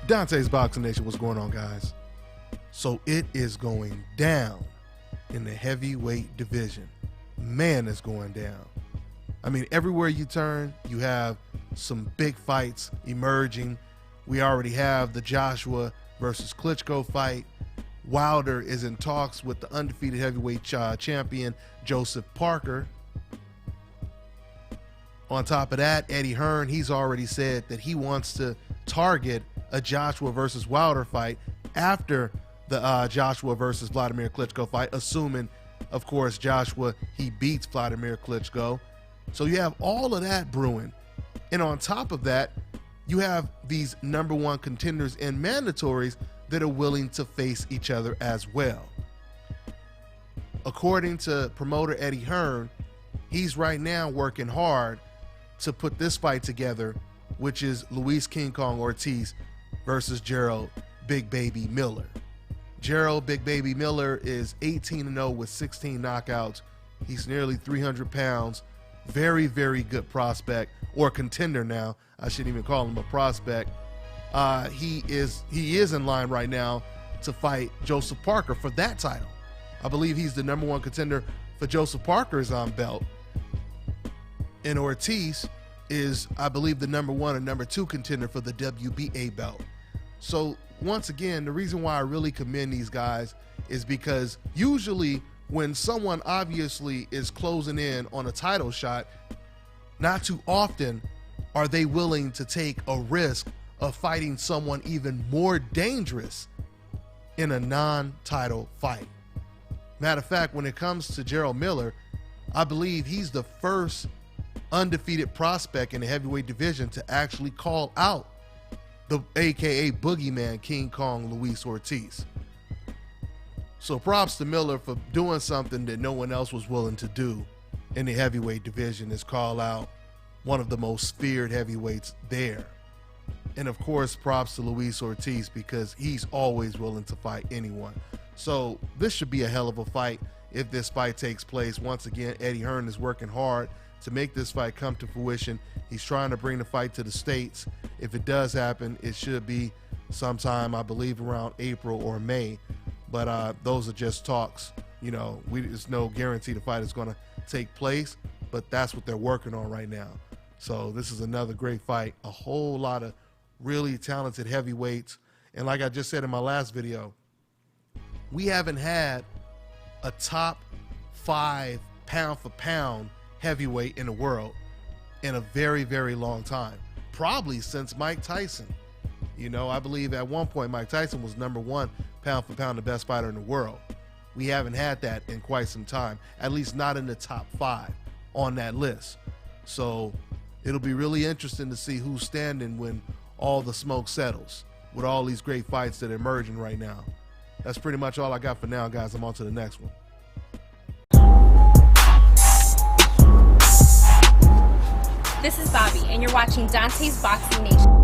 Dante's Boxing Nation, what's going on, guys? So it is going down in the heavyweight division. Man, it's going down. I mean, everywhere you turn, you have some big fights emerging. We already have the Joshua versus Klitschko fight. Wilder is in talks with the undefeated heavyweight champion, Joseph Parker. On top of that, Eddie Hearn, he's already said that he wants to target a Joshua versus Wilder fight after the Joshua versus Vladimir Klitschko fight, assuming, of course, Joshua, he beats Vladimir Klitschko. So you have all of that brewing. And on top of that, you have these number one contenders and mandatories that are willing to face each other as well. According to promoter Eddie Hearn, he's right now working hard to put this fight together, which is Luis King Kong Ortiz versus Jarell Big Baby Miller. Jarell Big Baby Miller is 18-0 with 16 knockouts. He's nearly 300 pounds. Very, very good prospect, or contender now. I shouldn't even call him a prospect. He is in line right now to fight Joseph Parker for that title. I believe he's the number one contender for Joseph Parker's belt. And Ortiz is, I believe, the number one or number two contender for the WBA belt. So once again, the reason why I really commend these guys is because usually when someone obviously is closing in on a title shot, not too often are they willing to take a risk of fighting someone even more dangerous in a non-title fight. Matter of fact, when it comes to Jarell Miller, I believe he's the first undefeated prospect in the heavyweight division to actually call out the AKA boogeyman King Kong Luis Ortiz. So props to Miller for doing something that no one else was willing to do in the heavyweight division, is call out one of the most feared heavyweights there. And of course, props to Luis Ortiz because he's always willing to fight anyone. So this should be a hell of a fight if this fight takes place. Once again, Eddie Hearn is working hard to make this fight come to fruition. He's trying to bring the fight to the States. If it does happen, it should be sometime, I believe, around April or May. But those are just talks. You know, there's no guarantee the fight is going to take place, but that's what they're working on right now. So this is another great fight. A whole lot of really talented heavyweights. And like I just said in my last video, we haven't had a top 5 pound for pound heavyweight in the world in a very, very long time. Probably since Mike Tyson. You know, I believe at one point Mike Tyson was number 1 pound for pound, the best fighter in the world. We haven't had that in quite some time, at least not in the top 5 on that list. So it'll be really interesting to see who's standing when all the smoke settles with all these great fights that are emerging right now. That's pretty much all I got for now, guys. I'm on to the next one. This is Bobby, and you're watching Dante's Boxing Nation.